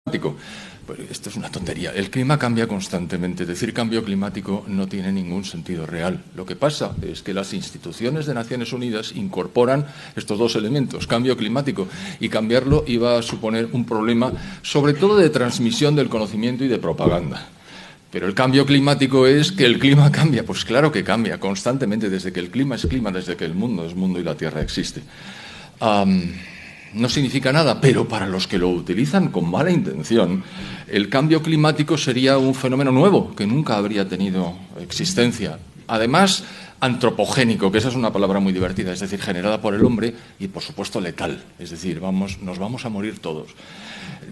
Pues esto es una tontería. El clima cambia constantemente. Decir cambio climático no tiene ningún sentido real. Lo que pasa es que las instituciones de Naciones Unidas incorporan estos dos elementos, cambio climático, y cambiarlo iba a suponer un problema, sobre todo de transmisión del conocimiento y de propaganda. Pero el cambio climático es que el clima cambia. Pues claro que cambia constantemente, desde que el clima es clima, desde que el mundo es mundo y la Tierra existe. No significa nada, pero para los que lo utilizan con mala intención, el cambio climático sería un fenómeno nuevo que nunca habría tenido existencia. Además, antropogénico, que esa es una palabra muy divertida, es decir, generada por el hombre y, por supuesto, letal. Es decir, nos vamos a morir todos.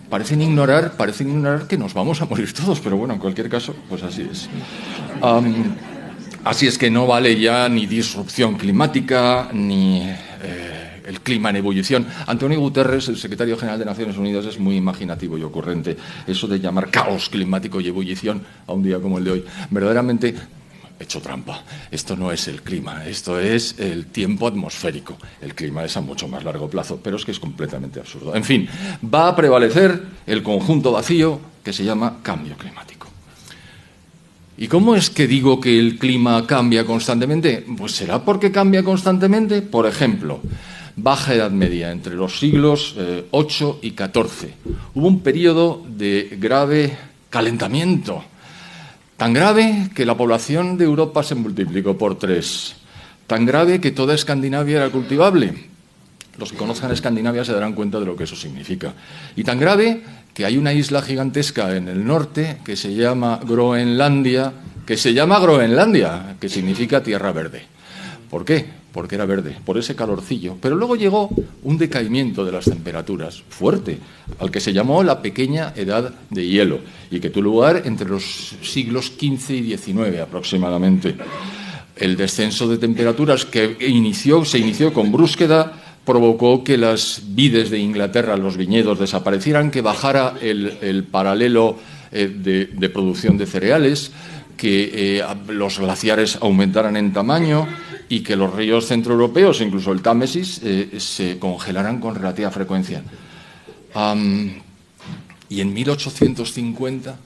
Parecen ignorar que nos vamos a morir todos, pero bueno, en cualquier caso, pues así es. Así es que no vale ya ni disrupción climática, ni el clima en ebullición. Antonio Guterres, el secretario general de Naciones Unidas, es muy imaginativo y ocurrente. Eso de llamar caos climático y ebullición a un día como el de hoy, verdaderamente hecho trampa. Esto no es el clima, esto es el tiempo atmosférico. El clima es a mucho más largo plazo, pero es que es completamente absurdo. En fin, va a prevalecer el conjunto vacío que se llama cambio climático. ¿Y cómo es que digo que el clima cambia constantemente? Pues será porque cambia constantemente. Por ejemplo, Baja Edad Media, entre los siglos VIII y XIV. Hubo un periodo de grave calentamiento, tan grave que la población de Europa se multiplicó por 3, tan grave que toda Escandinavia era cultivable. Los que conozcan Escandinavia se darán cuenta de lo que eso significa. Y tan grave que hay una isla gigantesca en el norte que se llama Groenlandia, que significa tierra verde. ¿Por qué? Porque era verde, por ese calorcillo. Pero luego llegó un decaimiento de las temperaturas fuerte, al que se llamó la pequeña edad de hielo, y que tuvo lugar entre los siglos XV y XIX aproximadamente. El descenso de temperaturas que se inició con brusquedad provocó que las vides de Inglaterra, los viñedos, desaparecieran, que bajara el paralelo de producción de cereales, que los glaciares aumentaran en tamaño y que los ríos centroeuropeos, incluso el Támesis, se congelaran con relativa frecuencia. Y en 1850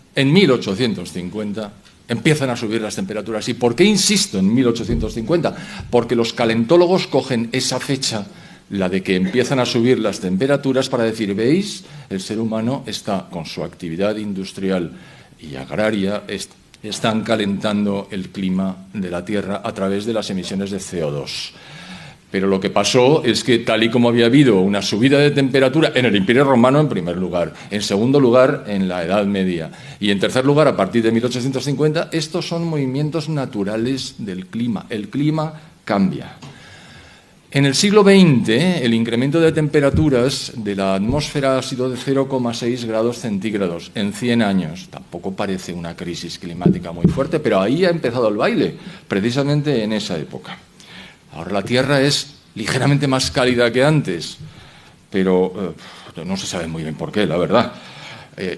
empiezan a subir las temperaturas. ¿Y por qué insisto en 1850? Porque los calentólogos cogen esa fecha, la de que empiezan a subir las temperaturas, para decir, ¿veis? El ser humano está, con su actividad industrial y agraria, están calentando el clima de la Tierra a través de las emisiones de CO2. Pero lo que pasó es que, tal y como había habido una subida de temperatura en el Imperio Romano, en primer lugar, en segundo lugar, en la Edad Media, y en tercer lugar, a partir de 1850, estos son movimientos naturales del clima. El clima cambia. En el siglo XX, el incremento de temperaturas de la atmósfera ha sido de 0,6 grados centígrados en 100 años. Tampoco parece una crisis climática muy fuerte, pero ahí ha empezado el baile, precisamente en esa época. Ahora la Tierra es ligeramente más cálida que antes, pero no se sabe muy bien por qué, la verdad.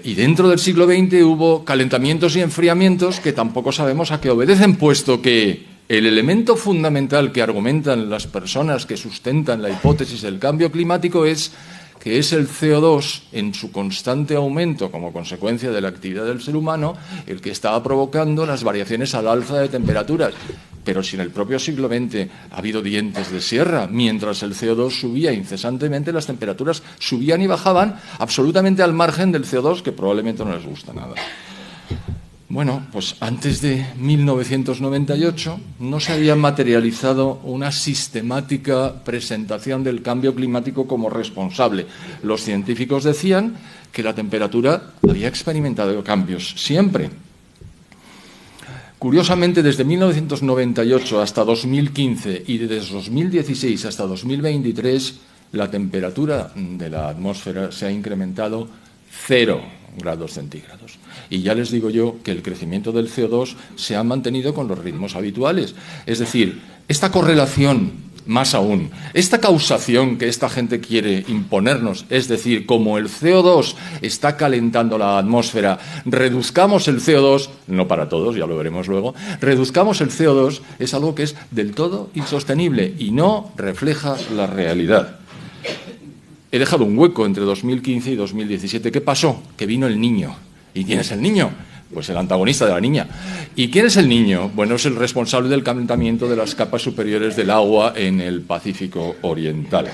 Y dentro del siglo XX hubo calentamientos y enfriamientos que tampoco sabemos a qué obedecen, puesto que el elemento fundamental que argumentan las personas que sustentan la hipótesis del cambio climático es que es el CO2 en su constante aumento como consecuencia de la actividad del ser humano el que estaba provocando las variaciones al alza de temperaturas. Pero si en el propio siglo XX ha habido dientes de sierra, mientras el CO2 subía incesantemente, las temperaturas subían y bajaban absolutamente al margen del CO2, que probablemente no les gusta nada. Bueno, pues antes de 1998 no se había materializado una sistemática presentación del cambio climático como responsable. Los científicos decían que la temperatura había experimentado cambios siempre. Curiosamente, desde 1998 hasta 2015 y desde 2016 hasta 2023, la temperatura de la atmósfera se ha incrementado 0 grados centígrados. Y ya les digo yo que el crecimiento del CO2 se ha mantenido con los ritmos habituales. Es decir, esta correlación, más aún, esta causación que esta gente quiere imponernos, es decir, como el CO2 está calentando la atmósfera, reduzcamos el CO2, no para todos, ya lo veremos luego, reduzcamos el CO2, es algo que es del todo insostenible y no refleja la realidad. he dejado un hueco entre 2015 y 2017. ¿Qué pasó? Que vino el niño. ¿Y quién es el niño? Pues el antagonista de la niña. ¿Y quién es el niño? Bueno, es el responsable del calentamiento de las capas superiores del agua en el Pacífico Oriental.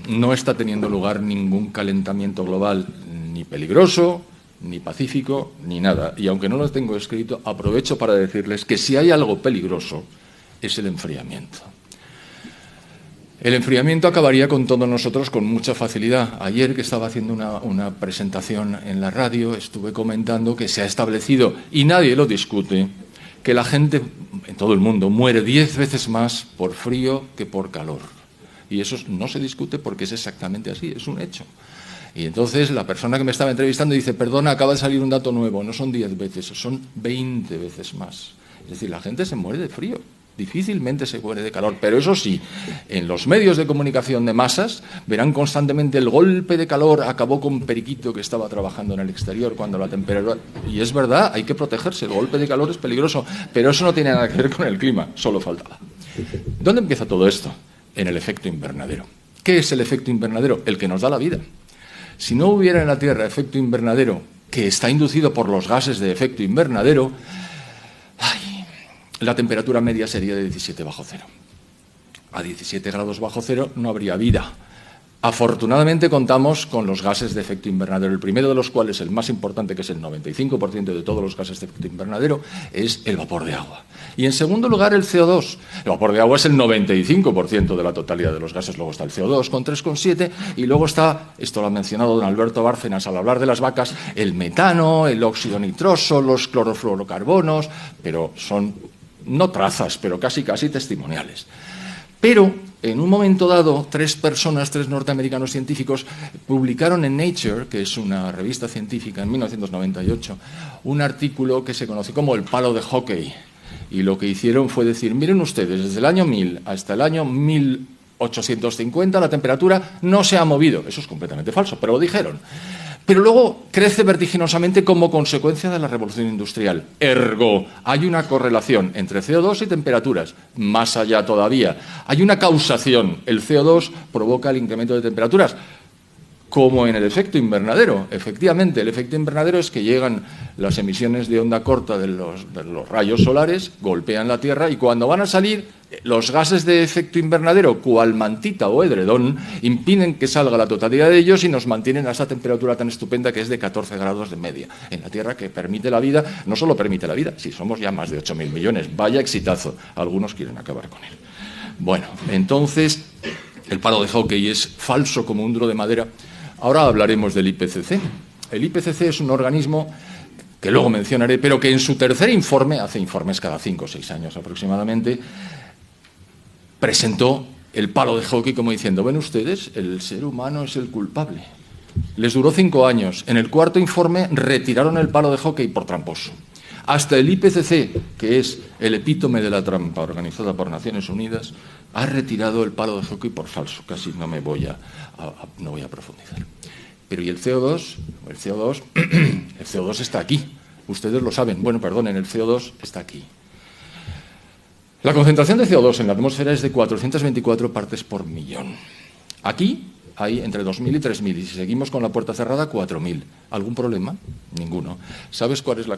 No está teniendo lugar ningún calentamiento global, ni peligroso, ni pacífico, ni nada. Y aunque no lo tengo escrito, aprovecho para decirles que si hay algo peligroso, es el enfriamiento. El enfriamiento acabaría con todos nosotros con mucha facilidad. Ayer, que estaba haciendo una presentación en la radio, estuve comentando que se ha establecido, y nadie lo discute, que la gente en todo el mundo muere 10 veces más por frío que por calor. Y eso no se discute porque es exactamente así, es un hecho. Y entonces la persona que me estaba entrevistando dice, perdona, acaba de salir un dato nuevo, no son 10 veces, son 20 veces más. Es decir, la gente se muere de frío. Difícilmente se muere de calor, pero eso sí, en los medios de comunicación de masas verán constantemente el golpe de calor acabó con Periquito, que estaba trabajando en el exterior cuando la temperatura... Y es verdad, hay que protegerse, el golpe de calor es peligroso, pero eso no tiene nada que ver con el clima, solo faltaba. ¿Dónde empieza todo esto? En el efecto invernadero. ¿Qué es el efecto invernadero? El que nos da la vida. Si no hubiera en la Tierra efecto invernadero, que está inducido por los gases de efecto invernadero, la temperatura media sería de 17 bajo cero. A 17 grados bajo cero no habría vida. Afortunadamente contamos con los gases de efecto invernadero, el primero de los cuales, el más importante, que es el 95% de todos los gases de efecto invernadero, es el vapor de agua. Y en segundo lugar, el CO2. El vapor de agua es el 95% de la totalidad de los gases. Luego está el CO2 con 3,7 y luego está, esto lo ha mencionado don Alberto Bárcenas al hablar de las vacas, el metano, el óxido nitroso, los clorofluorocarbonos, pero son no trazas, pero casi testimoniales. Pero, en un momento dado, tres norteamericanos científicos, publicaron en Nature, que es una revista científica, en 1998, un artículo que se conoce como el palo de hockey. Y lo que hicieron fue decir, miren ustedes, desde el año 1000 hasta el año 1850 la temperatura no se ha movido. Eso es completamente falso, pero lo dijeron. Pero luego crece vertiginosamente como consecuencia de la revolución industrial. Ergo, hay una correlación entre CO2 y temperaturas. Más allá todavía, hay una causación. El CO2 provoca el incremento de temperaturas, como en el efecto invernadero. Efectivamente, el efecto invernadero es que llegan las emisiones de onda corta de los rayos solares, golpean la Tierra y cuando van a salir, los gases de efecto invernadero, cual mantita o edredón, impiden que salga la totalidad de ellos y nos mantienen a esa temperatura tan estupenda que es de 14 grados de media. En la Tierra, que permite la vida, no solo permite la vida, si somos ya más de 8.000 millones, vaya exitazo, algunos quieren acabar con él. Bueno, entonces, el palo de hockey es falso como un duro de madera. Ahora hablaremos del IPCC. El IPCC es un organismo que luego mencionaré, pero que en su tercer informe, hace informes cada 5 o 6 años aproximadamente, presentó el palo de hockey como diciendo, ven ustedes, el ser humano es el culpable. Les duró 5 años. En el cuarto informe retiraron el palo de hockey por tramposo. Hasta el IPCC, que es el epítome de la trampa organizada por Naciones Unidas, ha retirado el palo de hockey por falso. Casi no voy a profundizar. Pero ¿y el CO2? El CO2 está aquí. Ustedes lo saben. Bueno, perdonen, el CO2 está aquí. La concentración de CO2 en la atmósfera es de 424 partes por millón. Aquí hay entre 2.000 y 3.000, y si seguimos con la puerta cerrada, 4.000. ¿Algún problema? Ninguno. ¿Saben cuál es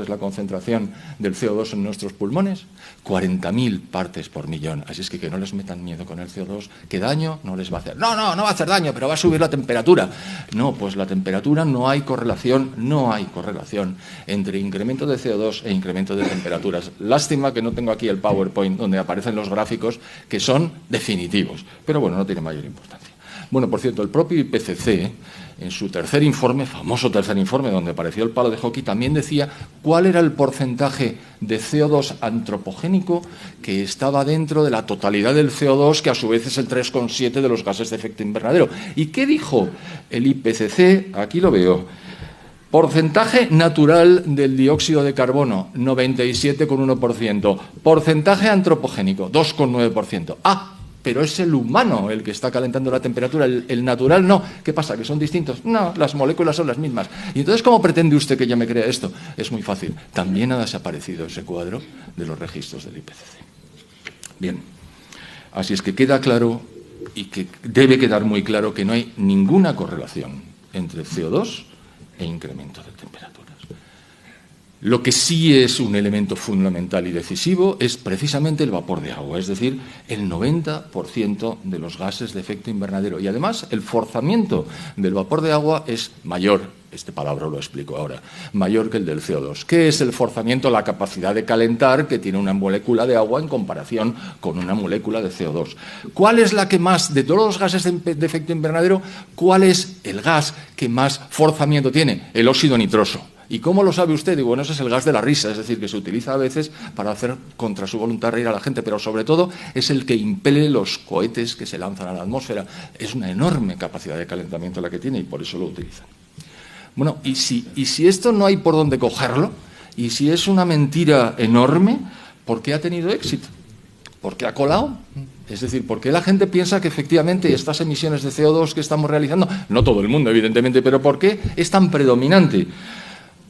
la concentración del CO2 en nuestros pulmones? 40.000 partes por millón. Así es que no les metan miedo con el CO2, que daño no les va a hacer. No va a hacer daño, pero va a subir la temperatura. No, pues la temperatura no hay correlación entre incremento de CO2 e incremento de temperaturas. Lástima que no tengo aquí el PowerPoint donde aparecen los gráficos que son definitivos. Pero bueno, no tiene mayor importancia. Bueno, por cierto, el propio IPCC, en su tercer informe, famoso tercer informe, donde apareció el palo de hockey, también decía cuál era el porcentaje de CO2 antropogénico que estaba dentro de la totalidad del CO2, que a su vez es el 3,7 de los gases de efecto invernadero. ¿Y qué dijo el IPCC? Aquí lo veo. Porcentaje natural del dióxido de carbono, 97,1%. Porcentaje antropogénico, 2,9%. Pero es el humano el que está calentando la temperatura, el natural no. ¿Qué pasa? ¿Que son distintos? No, las moléculas son las mismas. ¿Y entonces cómo pretende usted que yo me crea esto? Es muy fácil. También ha desaparecido ese cuadro de los registros del IPCC. Bien. Así es que queda claro, y que debe quedar muy claro, que no hay ninguna correlación entre CO2 e incremento de temperaturas. Lo que sí es un elemento fundamental y decisivo es precisamente el vapor de agua, es decir, el 90% de los gases de efecto invernadero. Y además el forzamiento del vapor de agua es mayor, este palabra lo explico ahora, mayor que el del CO2. ¿Qué es el forzamiento? La capacidad de calentar que tiene una molécula de agua en comparación con una molécula de CO2. ¿Cuál es la que más, de todos los gases de efecto invernadero, cuál es el gas que más forzamiento tiene? El óxido nitroso. ¿Y cómo lo sabe usted? Y bueno, ese es el gas de la risa, es decir, que se utiliza a veces para hacer contra su voluntad reír a la gente, pero sobre todo es el que impele los cohetes que se lanzan a la atmósfera. Es una enorme capacidad de calentamiento la que tiene y por eso lo utilizan. Bueno, y si esto no hay por dónde cogerlo, y si es una mentira enorme, ¿por qué ha tenido éxito? ¿Por qué ha colado? Es decir, ¿por qué la gente piensa que efectivamente estas emisiones de CO2 que estamos realizando, no todo el mundo evidentemente, pero ¿por qué es tan predominante?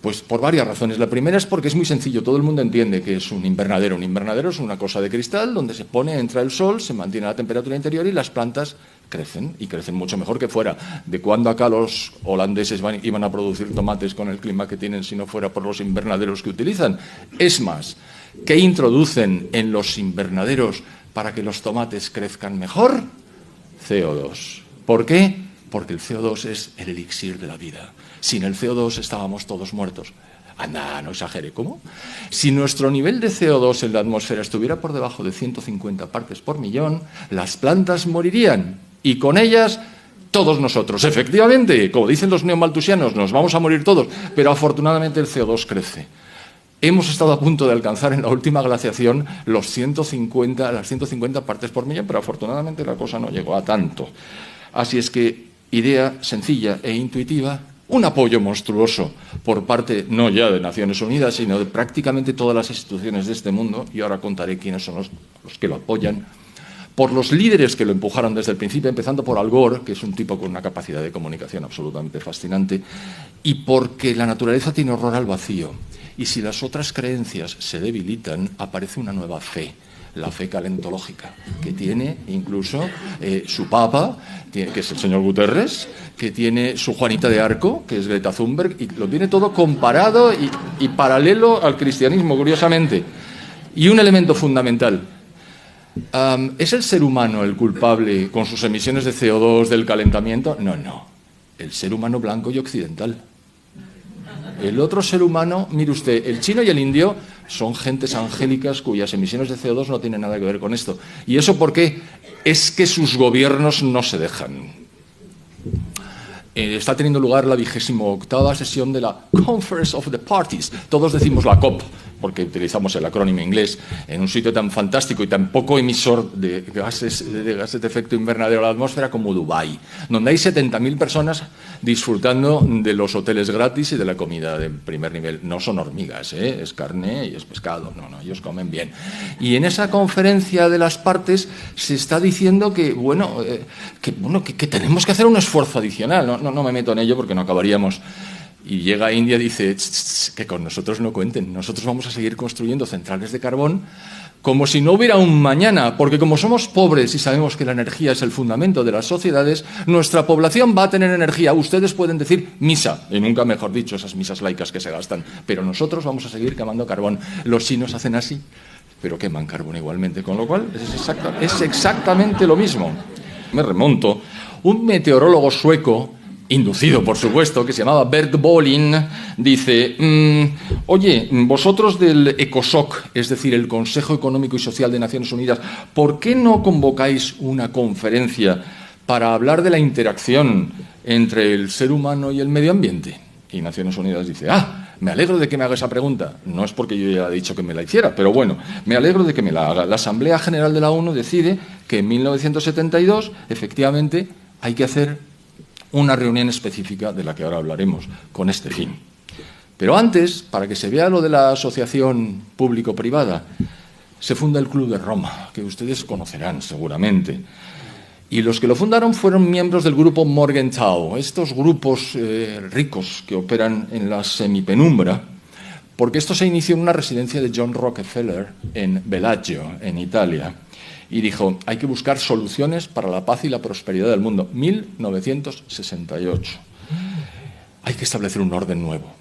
Pues por varias razones. La primera es porque es muy sencillo, todo el mundo entiende que es un invernadero. Un invernadero es una cosa de cristal donde se pone, entra el sol, se mantiene la temperatura interior y las plantas crecen, y crecen mucho mejor que fuera. ¿De cuándo acá los holandeses iban a producir tomates con el clima que tienen si no fuera por los invernaderos que utilizan? Es más, ¿qué introducen en los invernaderos para que los tomates crezcan mejor? CO2. ¿Por qué? Porque el CO2 es el elixir de la vida. Sin el CO2 estábamos todos muertos. Anda, no exagere, ¿cómo? Si nuestro nivel de CO2 en la atmósfera estuviera por debajo de 150 partes por millón, las plantas morirían y con ellas todos nosotros. Efectivamente, como dicen los neomalthusianos, nos vamos a morir todos, pero afortunadamente el CO2 crece. Hemos estado a punto de alcanzar en la última glaciación las 150 partes por millón, pero afortunadamente la cosa no llegó a tanto. Así es que, idea sencilla e intuitiva, un apoyo monstruoso por parte no ya de Naciones Unidas, sino de prácticamente todas las instituciones de este mundo, y ahora contaré quiénes son los que lo apoyan, por los líderes que lo empujaron desde el principio, empezando por Al Gore, que es un tipo con una capacidad de comunicación absolutamente fascinante, y porque la naturaleza tiene horror al vacío. Y si las otras creencias se debilitan, aparece una nueva fe, la fe calentológica, que tiene incluso su papa, que es el señor Guterres, que tiene su Juanita de Arco, que es Greta Thunberg, y lo tiene todo comparado y paralelo al cristianismo, curiosamente. Y un elemento fundamental. ¿Es el ser humano el culpable con sus emisiones de CO2 del calentamiento? No, no. El ser humano blanco y occidental. El otro ser humano, mire usted, el chino y el indio son gentes angélicas cuyas emisiones de CO2 no tienen nada que ver con esto. ¿Y eso por qué? Es que sus gobiernos no se dejan. Está teniendo lugar la 28ª sesión de la Conference of the Parties. Todos decimos la COP, porque utilizamos el acrónimo inglés, en un sitio tan fantástico y tan poco emisor de gases de efecto invernadero a la atmósfera como Dubái, donde hay 70.000 personas disfrutando de los hoteles gratis y de la comida de primer nivel. No son hormigas, es carne y es pescado. No, ellos comen bien. Y en esa conferencia de las partes se está diciendo que tenemos que hacer un esfuerzo adicional. No me meto en ello porque no acabaríamos. Y llega India y dice que con nosotros no cuenten. Nosotros vamos a seguir construyendo centrales de carbón como si no hubiera un mañana, porque como somos pobres y sabemos que la energía es el fundamento de las sociedades, nuestra población va a tener energía. Ustedes pueden decir misa, y nunca mejor dicho, esas misas laicas que se gastan, pero nosotros vamos a seguir quemando carbón. Los chinos hacen así, pero queman carbón igualmente, con lo cual es exactamente lo mismo. Me remonto. Un meteorólogo sueco, inducido, por supuesto, que se llamaba Bert Bolin, dice, oye, vosotros del ECOSOC, es decir, el Consejo Económico y Social de Naciones Unidas, ¿por qué no convocáis una conferencia para hablar de la interacción entre el ser humano y el medio ambiente? Y Naciones Unidas dice, me alegro de que me haga esa pregunta. No es porque yo ya he dicho que me la hiciera, pero bueno, me alegro de que me la haga. La Asamblea General de la ONU decide que en 1972, efectivamente, hay que hacer una reunión específica de la que ahora hablaremos con este fin. Pero antes, para que se vea lo de la asociación público-privada, se funda el Club de Roma, que ustedes conocerán seguramente. Y los que lo fundaron fueron miembros del grupo Morgenthau, estos grupos ricos que operan en la semipenumbra, porque esto se inició en una residencia de John Rockefeller en Bellagio, en Italia. y dijo, hay que buscar soluciones para la paz y la prosperidad del mundo. 1968. Hay que establecer un orden nuevo.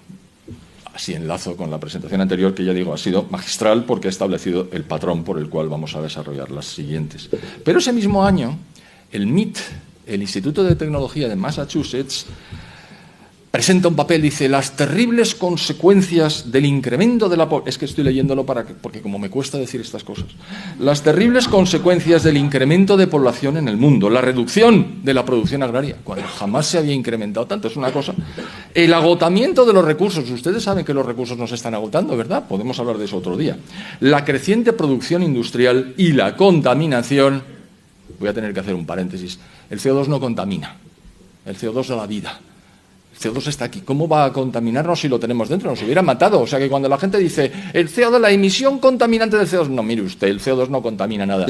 Así enlazo con la presentación anterior, que ya digo, ha sido magistral porque ha establecido el patrón por el cual vamos a desarrollar las siguientes. Pero ese mismo año, el MIT, el Instituto de Tecnología de Massachusetts, presenta un papel, dice, las terribles consecuencias del incremento de la población. Es que estoy leyéndolo porque como me cuesta decir estas cosas. Las terribles consecuencias del incremento de población en el mundo, la reducción de la producción agraria, cuando jamás se había incrementado tanto, es una cosa. El agotamiento de los recursos. Ustedes saben que los recursos no se están agotando, ¿verdad? Podemos hablar de eso otro día. La creciente producción industrial y la contaminación. Voy a tener que hacer un paréntesis. El CO2 no contamina. El CO2 da la vida. El CO2 está aquí. ¿Cómo va a contaminarnos si lo tenemos dentro? Nos hubiera matado. O sea que cuando la gente dice el CO2, la emisión contaminante del CO2, no, mire usted, el CO2 no contamina nada.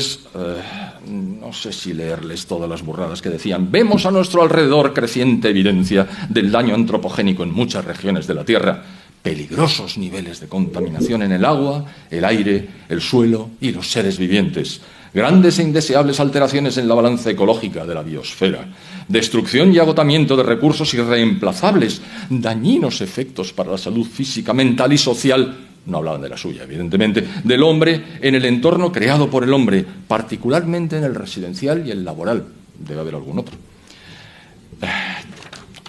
No sé si leerles todas las burradas que decían. Vemos a nuestro alrededor creciente evidencia del daño antropogénico en muchas regiones de la Tierra. Peligrosos niveles de contaminación en el agua, el aire, el suelo y los seres vivientes. Grandes e indeseables alteraciones en la balanza ecológica de la biosfera, destrucción y agotamiento de recursos irreemplazables, dañinos efectos para la salud física, mental y social, no hablaban de la suya, evidentemente, del hombre en el entorno creado por el hombre, particularmente en el residencial y el laboral. Debe haber algún otro.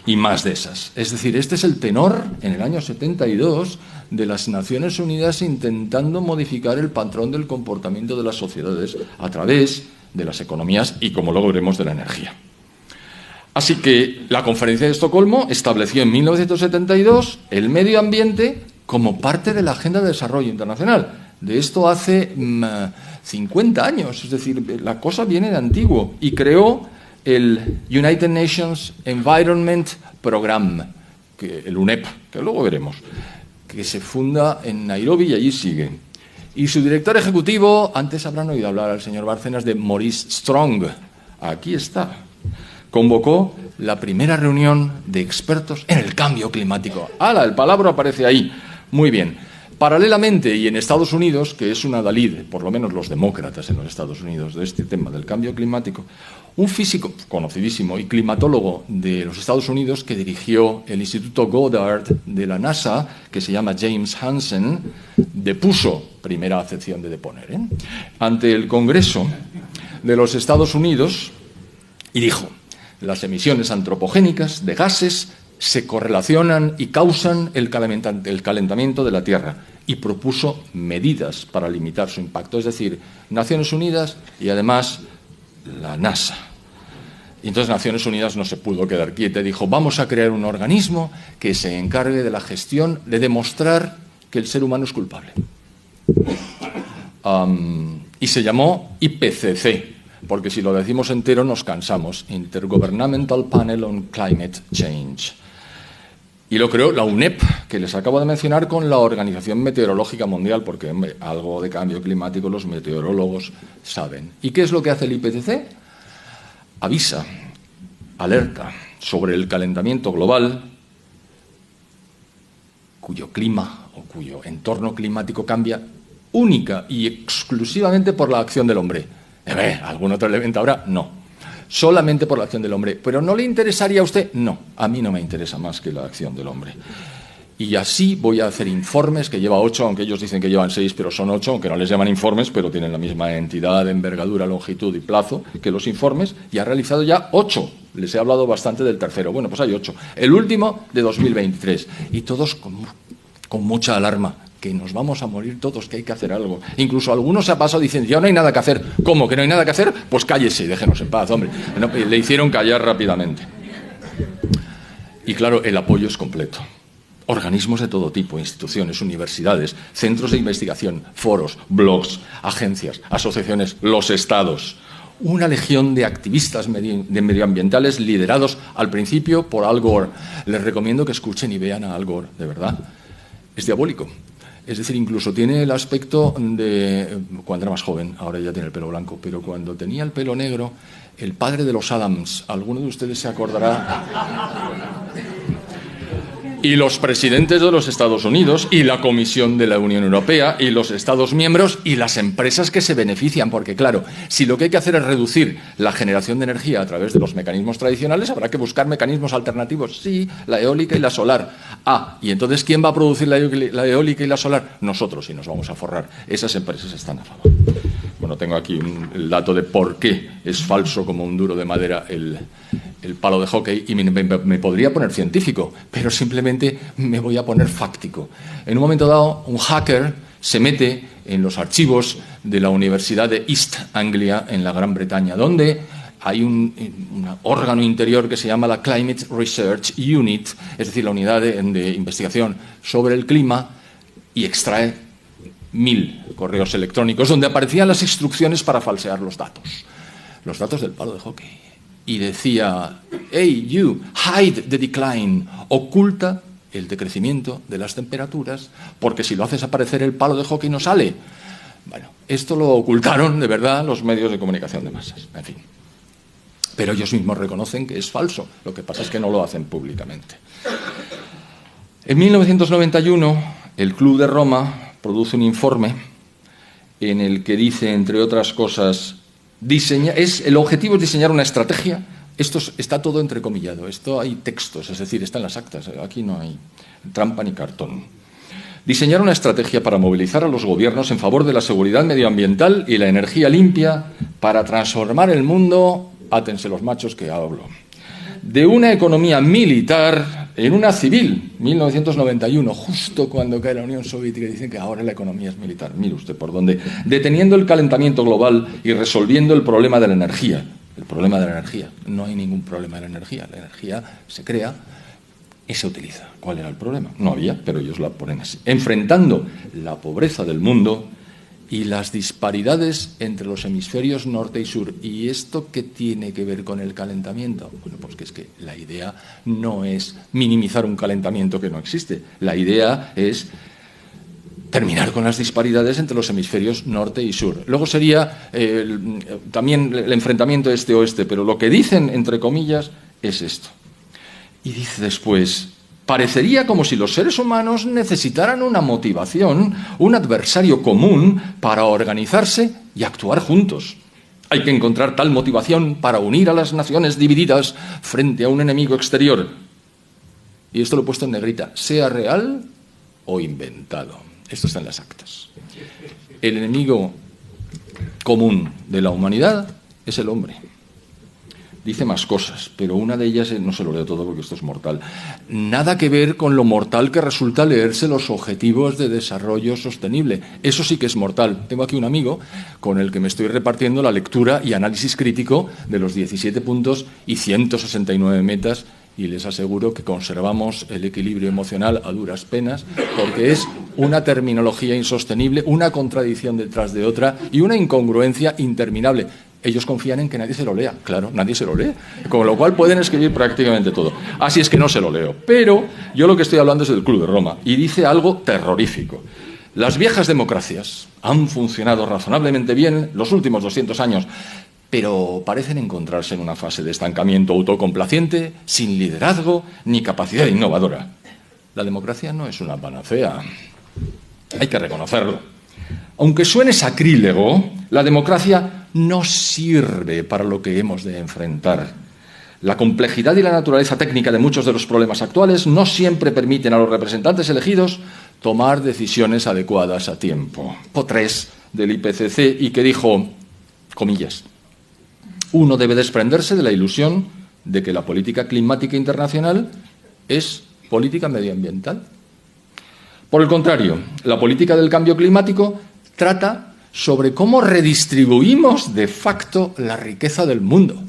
Y más de esas. Es decir, este es el tenor, en el año 72, de las Naciones Unidas intentando modificar el patrón del comportamiento de las sociedades a través de las economías y, como luego veremos, de la energía. Así que la Conferencia de Estocolmo estableció en 1972 el medio ambiente como parte de la Agenda de Desarrollo Internacional. De esto hace 50 años, es decir, la cosa viene de antiguo, y creó el United Nations Environment Programme, el UNEP, que luego veremos, que se funda en Nairobi y allí sigue. Y su director ejecutivo, antes habrán oído hablar al señor Bárcenas de Maurice Strong, aquí está, convocó la primera reunión de expertos en el cambio climático. ¡Hala! El palabra aparece ahí. Muy bien. Paralelamente, y en Estados Unidos, que es una adalid, por lo menos los demócratas en los Estados Unidos, de este tema del cambio climático, un físico conocidísimo y climatólogo de los Estados Unidos que dirigió el Instituto Goddard de la NASA, que se llama James Hansen, depuso, primera acepción de deponer, ante el Congreso de los Estados Unidos y dijo: las emisiones antropogénicas de gases se correlacionan y causan el calentamiento de la Tierra, y propuso medidas para limitar su impacto, es decir, Naciones Unidas y además la NASA. Y entonces Naciones Unidas no se pudo quedar quieta y dijo: vamos a crear un organismo que se encargue de la gestión, de demostrar que el ser humano es culpable. Y se llamó IPCC, porque si lo decimos entero nos cansamos, Intergovernmental Panel on Climate Change. Y lo creó la UNEP, que les acabo de mencionar, con la Organización Meteorológica Mundial, porque hombre, algo de cambio climático los meteorólogos saben. ¿Y qué es lo que hace el IPCC? Avisa, alerta sobre el calentamiento global, cuyo clima o cuyo entorno climático cambia única y exclusivamente por la acción del hombre. ¿Algún otro elemento habrá? No. Solamente por la acción del hombre. ¿Pero no le interesaría a usted? No, a mí no me interesa más que la acción del hombre. Y así voy a hacer informes, que lleva 8, aunque ellos dicen que llevan 6, pero son 8, aunque no les llaman informes, pero tienen la misma entidad, envergadura, longitud y plazo que los informes, y ha realizado ya 8. Les he hablado bastante del tercero. Bueno, pues hay 8. El último de 2023. Y todos con mucha alarma, que nos vamos a morir todos, que hay que hacer algo. Incluso algunos se ha pasado diciendo: ya no hay nada que hacer. ¿Cómo que no hay nada que hacer? Pues cállese y déjenos en paz, hombre. No, le hicieron callar rápidamente. Y claro, el apoyo es completo. Organismos de todo tipo, instituciones, universidades, centros de investigación, foros, blogs, agencias, asociaciones, los estados. Una legión de activistas medioambientales liderados al principio por Al Gore. Les recomiendo que escuchen y vean a Al Gore, de verdad. Es diabólico. Es decir, incluso tiene el aspecto de cuando era más joven, ahora ya tiene el pelo blanco, pero cuando tenía el pelo negro, el padre de los Adams. ¿Alguno de ustedes se acordará? y los presidentes de los Estados Unidos y la Comisión de la Unión Europea y los Estados miembros y las empresas que se benefician, porque claro, si lo que hay que hacer es reducir la generación de energía a través de los mecanismos tradicionales, habrá que buscar mecanismos alternativos, sí, la eólica y la solar. Y entonces, ¿quién va a producir la eólica y la solar? Nosotros, y nos vamos a forrar. Esas empresas están a favor. Bueno, tengo aquí el dato de por qué es falso como un duro de madera el palo de hockey, y me podría poner científico, pero simplemente me voy a poner fáctico. En un momento dado, un hacker se mete en los archivos de la Universidad de East Anglia, en la Gran Bretaña, donde hay un órgano interior que se llama la Climate Research Unit, es decir, la unidad de investigación sobre el clima, y extrae 1000 correos electrónicos donde aparecían las instrucciones para falsear los datos del palo de hockey. Y decía, hey, you, hide the decline, oculta el decrecimiento de las temperaturas, porque si lo haces aparecer el palo de hockey no sale. Bueno, esto lo ocultaron de verdad los medios de comunicación de masas, en fin. Pero ellos mismos reconocen que es falso, lo que pasa es que no lo hacen públicamente. En 1991, el Club de Roma produce un informe en el que dice, entre otras cosas, el objetivo es diseñar una estrategia. Esto está todo entrecomillado, esto hay textos, es decir, está en las actas, aquí no hay trampa ni cartón. Diseñar una estrategia para movilizar a los gobiernos en favor de la seguridad medioambiental y la energía limpia para transformar el mundo, átense los machos que hablo, de una economía militar en una civil, 1991, justo cuando cae la Unión Soviética, dicen que ahora la economía es militar. Mire usted por dónde. Deteniendo el calentamiento global y resolviendo el problema de la energía. El problema de la energía. No hay ningún problema de la energía. La energía se crea y se utiliza. ¿Cuál era el problema? No había, pero ellos la ponen así. Enfrentando la pobreza del mundo y las disparidades entre los hemisferios norte y sur. ¿Y esto qué tiene que ver con el calentamiento? Bueno, pues que es que la idea no es minimizar un calentamiento que no existe. La idea es terminar con las disparidades entre los hemisferios norte y sur. Luego sería también el enfrentamiento este-oeste, pero lo que dicen, entre comillas, es esto. Y dice después, parecería como si los seres humanos necesitaran una motivación, un adversario común para organizarse y actuar juntos. Hay que encontrar tal motivación para unir a las naciones divididas frente a un enemigo exterior. Y esto lo he puesto en negrita, sea real o inventado. Esto está en las actas. El enemigo común de la humanidad es el hombre. Dice más cosas, pero una de ellas, no se lo leo todo porque esto es mortal, nada que ver con lo mortal que resulta leerse los objetivos de desarrollo sostenible. Eso sí que es mortal. Tengo aquí un amigo con el que me estoy repartiendo la lectura y análisis crítico de los 17 puntos y 169 metas, y les aseguro que conservamos el equilibrio emocional a duras penas, porque es una terminología insostenible, una contradicción detrás de otra y una incongruencia interminable. Ellos confían en que nadie se lo lea. Claro, nadie se lo lee. Con lo cual pueden escribir prácticamente todo. Así es que no se lo leo. Pero yo lo que estoy hablando es del Club de Roma. Y dice algo terrorífico. Las viejas democracias han funcionado razonablemente bien los últimos 200 años, pero parecen encontrarse en una fase de estancamiento autocomplaciente, sin liderazgo ni capacidad innovadora. La democracia no es una panacea. Hay que reconocerlo. Aunque suene sacrílego, la democracia no sirve para lo que hemos de enfrentar. La complejidad y la naturaleza técnica de muchos de los problemas actuales no siempre permiten a los representantes elegidos tomar decisiones adecuadas a tiempo. Po3 del IPCC, y que dijo, comillas, uno debe desprenderse de la ilusión de que la política climática internacional es política medioambiental. Por el contrario, la política del cambio climático trata sobre cómo redistribuimos de facto la riqueza del mundo.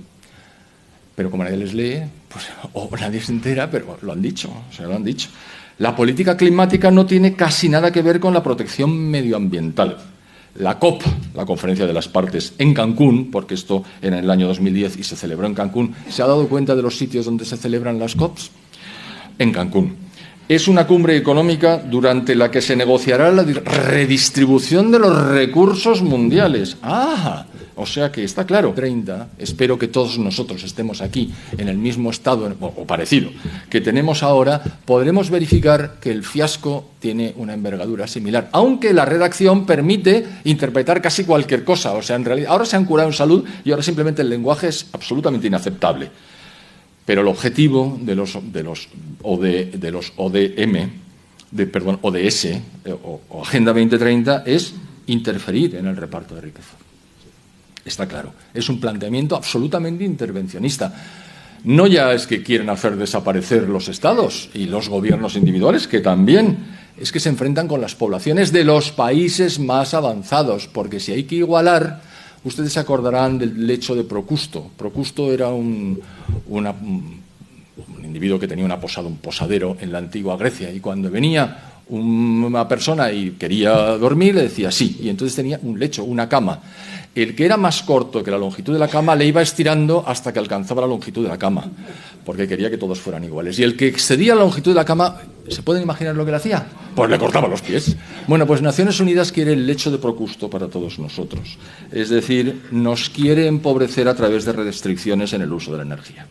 Pero como nadie les lee, pues, o nadie se entera, pero lo han dicho, lo han dicho. La política climática no tiene casi nada que ver con la protección medioambiental. La COP, la Conferencia de las Partes, en Cancún, porque esto en el año 2010 y se celebró en Cancún, ¿se ha dado cuenta de los sitios donde se celebran las COPs? En Cancún. Es una cumbre económica durante la que se negociará la redistribución de los recursos mundiales. O sea que está claro. 30, espero que todos nosotros estemos aquí en el mismo estado, o parecido, que tenemos ahora, podremos verificar que el fiasco tiene una envergadura similar, aunque la redacción permite interpretar casi cualquier cosa. O sea, en realidad, ahora se han curado en salud y ahora simplemente el lenguaje es absolutamente inaceptable. Pero el objetivo de los ODM, ODS o Agenda 2030 es interferir en el reparto de riqueza. Está claro. Es un planteamiento absolutamente intervencionista. No ya es que quieren hacer desaparecer los estados y los gobiernos individuales, que también, es que se enfrentan con las poblaciones de los países más avanzados, porque si hay que igualar, ustedes se acordarán del lecho de Procusto. Procusto era un individuo que tenía un posadero en la antigua Grecia, y cuando venía una persona y quería dormir, le decía sí, y entonces tenía un lecho, una cama. El que era más corto que la longitud de la cama le iba estirando hasta que alcanzaba la longitud de la cama, porque quería que todos fueran iguales. Y el que excedía la longitud de la cama, ¿se pueden imaginar lo que le hacía? Pues le cortaba los pies. Bueno, pues Naciones Unidas quiere el lecho de Procusto para todos nosotros. Es decir, nos quiere empobrecer a través de restricciones en el uso de la energía.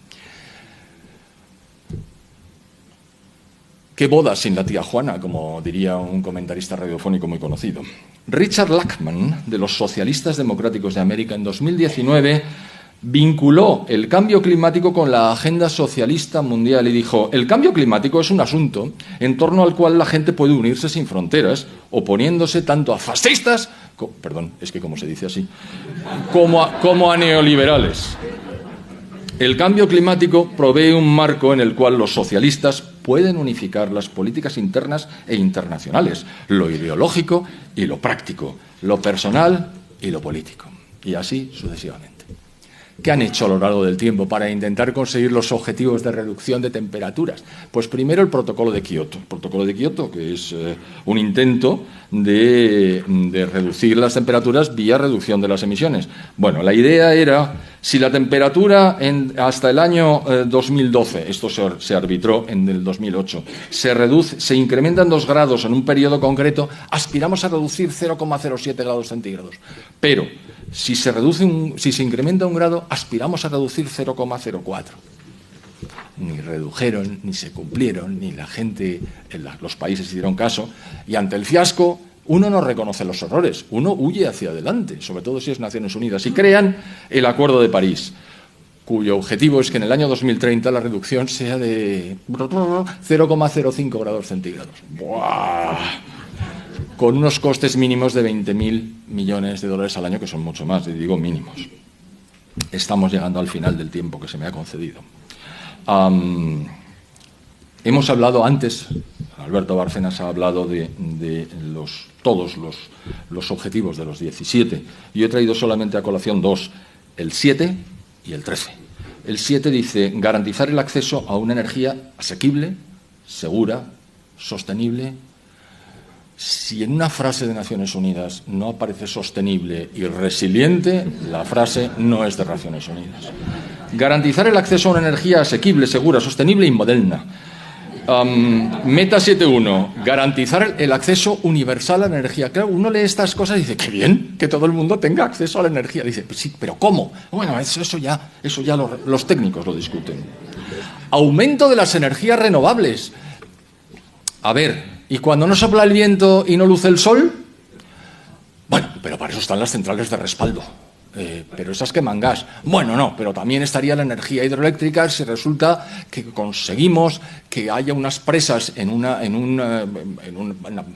¿Qué boda sin la tía Juana?, como diría un comentarista radiofónico muy conocido. Richard Lachman, de los Socialistas Democráticos de América, en 2019 vinculó el cambio climático con la agenda socialista mundial y dijo: el cambio climático es un asunto en torno al cual la gente puede unirse sin fronteras, oponiéndose tanto a fascistas, como se dice así, como a neoliberales. El cambio climático provee un marco en el cual los socialistas pueden unificar las políticas internas e internacionales, lo ideológico y lo práctico, lo personal y lo político, y así sucesivamente. ¿Qué han hecho a lo largo del tiempo para intentar conseguir los objetivos de reducción de temperaturas? Pues primero el Protocolo de Kioto. El Protocolo de Kioto, que es un intento de reducir las temperaturas vía reducción de las emisiones. Bueno, la idea era, si la temperatura hasta el año 2012, esto se arbitró en el 2008, se incrementan 2 grados en un periodo concreto, aspiramos a reducir 0,07 grados centígrados. Pero si se incrementa 1 grado, aspiramos a reducir 0,04. Ni redujeron, ni se cumplieron, ni la gente, los países hicieron caso, y ante el fiasco uno no reconoce los errores, uno huye hacia adelante, sobre todo si es Naciones Unidas, y crean el Acuerdo de París, cuyo objetivo es que en el año 2030 la reducción sea de 0,05 grados centígrados. ¡Buah! Con unos costes mínimos de 20.000 millones de dólares al año, que son mucho más, y digo mínimos. Estamos llegando al final del tiempo que se me ha concedido. Hemos hablado antes, Alberto Bárcenas ha hablado de todos los objetivos de los 17. Yo he traído solamente a colación 2, el 7 y el 13. El 7 dice garantizar el acceso a una energía asequible, segura, sostenible. Si en una frase de Naciones Unidas no aparece sostenible y resiliente, la frase no es de Naciones Unidas. Garantizar el acceso a una energía asequible, segura, sostenible y moderna. Meta 7.1, garantizar el acceso universal a la energía. Claro, uno lee estas cosas y dice, qué bien, que todo el mundo tenga acceso a la energía. Dice, pues sí, pero ¿cómo? Bueno, eso ya los técnicos lo discuten. Aumento de las energías renovables. A ver, ¿y cuando no sopla el viento y no luce el sol? Bueno, pero para eso están las centrales de respaldo. Pero esas queman gas. Bueno, no, pero también estaría la energía hidroeléctrica si resulta que conseguimos que haya unas presas en un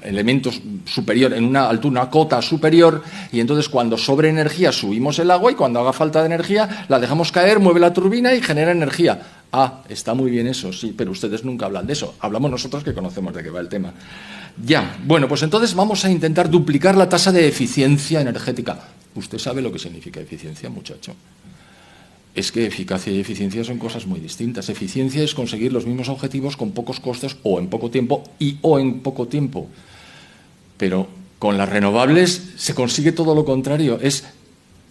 elemento superior, en una altura, una cota superior, y entonces cuando sobre energía subimos el agua y cuando haga falta de energía la dejamos caer, mueve la turbina y genera energía. Ah, está muy bien eso, sí, pero ustedes nunca hablan de eso. Hablamos nosotros que conocemos de qué va el tema. Ya, bueno, pues entonces vamos a intentar duplicar la tasa de eficiencia energética. ¿Usted sabe lo que significa eficiencia, muchacho? Es que eficacia y eficiencia son cosas muy distintas. Eficiencia es conseguir los mismos objetivos con pocos costes o en poco tiempo o en poco tiempo. Pero con las renovables se consigue todo lo contrario. Es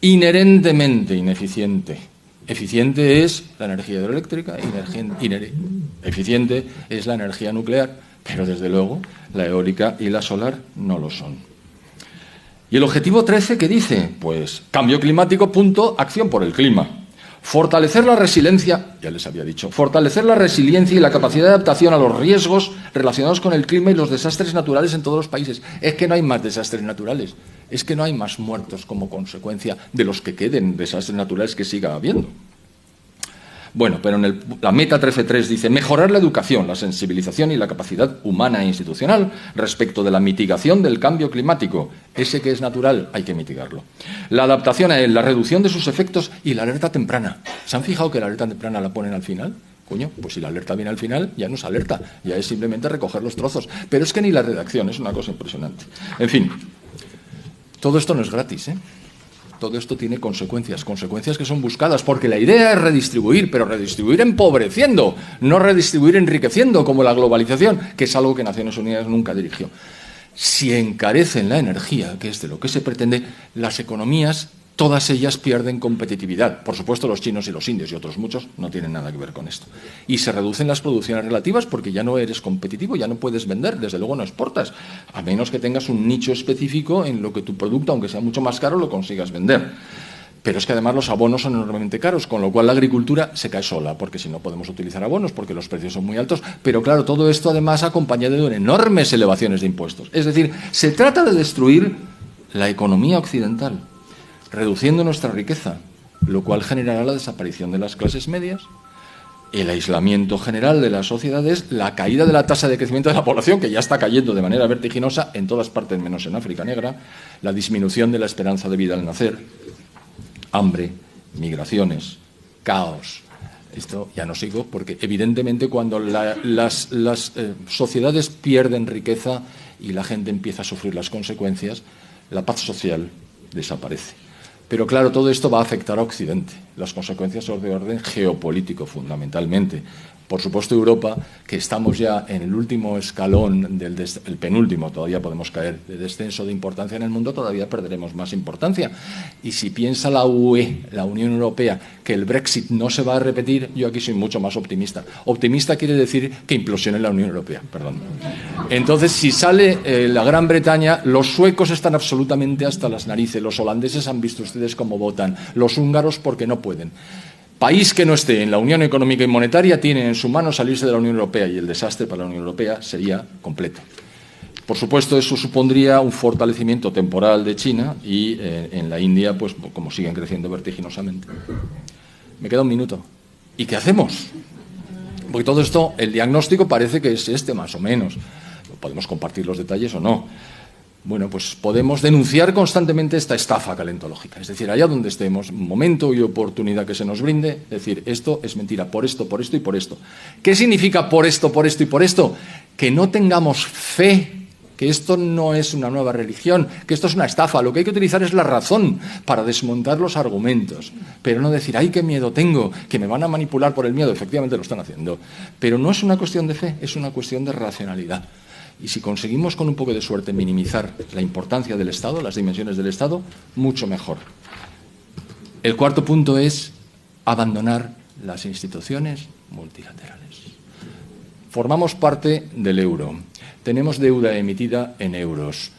inherentemente ineficiente. Eficiente es la energía hidroeléctrica, eficiente es la energía nuclear, pero desde luego la eólica y la solar no lo son. ¿Y el objetivo 13 qué dice? Pues cambio climático, acción por el clima. Fortalecer la resiliencia, ya les había dicho, fortalecer la resiliencia y la capacidad de adaptación a los riesgos relacionados con el clima y los desastres naturales en todos los países. Es que no hay más desastres naturales, es que no hay más muertos como consecuencia de los que queden desastres naturales que siga habiendo. Bueno, pero en la meta 13.3 dice mejorar la educación, la sensibilización y la capacidad humana e institucional respecto de la mitigación del cambio climático. Ese que es natural hay que mitigarlo. La adaptación a él, la reducción de sus efectos y la alerta temprana. ¿Se han fijado que la alerta temprana la ponen al final? Coño, pues si la alerta viene al final, ya no es alerta, ya es simplemente recoger los trozos. Pero es que ni la redacción, es una cosa impresionante. En fin, todo esto no es gratis, ¿eh? Todo esto tiene consecuencias que son buscadas, porque la idea es redistribuir, pero redistribuir empobreciendo, no redistribuir enriqueciendo, como la globalización, que es algo que Naciones Unidas nunca dirigió. Si encarecen la energía, que es de lo que se pretende, las economías, todas ellas pierden competitividad. Por supuesto, los chinos y los indios y otros muchos no tienen nada que ver con esto. Y se reducen las producciones relativas porque ya no eres competitivo, ya no puedes vender, desde luego no exportas, a menos que tengas un nicho específico en lo que tu producto, aunque sea mucho más caro, lo consigas vender. Pero es que además los abonos son enormemente caros, con lo cual la agricultura se cae sola, porque si no podemos utilizar abonos, porque los precios son muy altos. Pero claro, todo esto además acompañado de enormes elevaciones de impuestos. Es decir, se trata de destruir la economía occidental, reduciendo nuestra riqueza, lo cual generará la desaparición de las clases medias, el aislamiento general de las sociedades, la caída de la tasa de crecimiento de la población, que ya está cayendo de manera vertiginosa en todas partes menos en África Negra, la disminución de la esperanza de vida al nacer, hambre, migraciones, caos. Esto ya no sigo, porque evidentemente cuando las sociedades pierden riqueza y la gente empieza a sufrir las consecuencias, la paz social desaparece. Pero claro, todo esto va a afectar a Occidente. Las consecuencias son de orden geopolítico, fundamentalmente. Por supuesto, Europa, que estamos ya en el último escalón, el penúltimo, todavía podemos caer, de descenso de importancia en el mundo, todavía perderemos más importancia. Y si piensa la UE, la Unión Europea, que el Brexit no se va a repetir, yo aquí soy mucho más optimista. Optimista quiere decir que implosione la Unión Europea, perdón. Entonces, si sale la Gran Bretaña, los suecos están absolutamente hasta las narices, los holandeses han visto ustedes cómo votan, los húngaros porque no pueden. País que no esté en la Unión Económica y Monetaria tiene en su mano salirse de la Unión Europea y el desastre para la Unión Europea sería completo. Por supuesto, eso supondría un fortalecimiento temporal de China y en la India, pues como siguen creciendo vertiginosamente. Me queda un minuto. ¿Y qué hacemos? Porque todo esto, el diagnóstico parece que es este más o menos. Podemos compartir los detalles o no. Bueno, pues podemos denunciar constantemente esta estafa calentológica. Es decir, allá donde estemos, momento y oportunidad que se nos brinde, decir, esto es mentira, por esto y por esto. ¿Qué significa por esto y por esto? Que no tengamos fe, que esto no es una nueva religión, que esto es una estafa. Lo que hay que utilizar es la razón para desmontar los argumentos, pero no decir, ¡ay, qué miedo tengo!, que me van a manipular por el miedo. Efectivamente lo están haciendo, pero no es una cuestión de fe, es una cuestión de racionalidad. Y si conseguimos con un poco de suerte minimizar la importancia del Estado, las dimensiones del Estado, mucho mejor. El cuarto punto es abandonar las instituciones multilaterales. Formamos parte del euro. Tenemos deuda emitida en euros.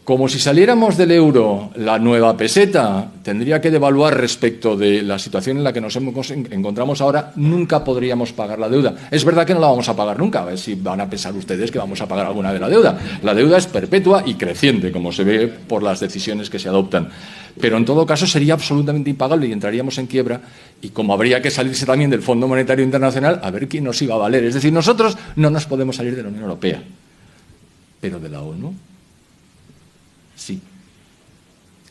Como si saliéramos del euro, la nueva peseta tendría que devaluar respecto de la situación en la que nos encontramos ahora, nunca podríamos pagar la deuda. Es verdad que no la vamos a pagar nunca, a ver si van a pensar ustedes que vamos a pagar alguna de la deuda. La deuda es perpetua y creciente, como se ve por las decisiones que se adoptan. Pero en todo caso sería absolutamente impagable y entraríamos en quiebra, y como habría que salirse también del Fondo Monetario Internacional, a ver quién nos iba a valer. Es decir, nosotros no nos podemos salir de la Unión Europea, pero de la ONU sí,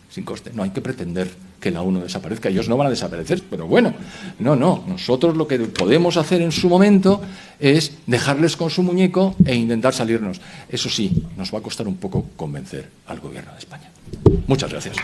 sin coste. No hay que pretender que la ONU desaparezca. Ellos no van a desaparecer, pero bueno, no. Nosotros lo que podemos hacer en su momento es dejarles con su muñeco e intentar salirnos. Eso sí, nos va a costar un poco convencer al Gobierno de España. Muchas gracias.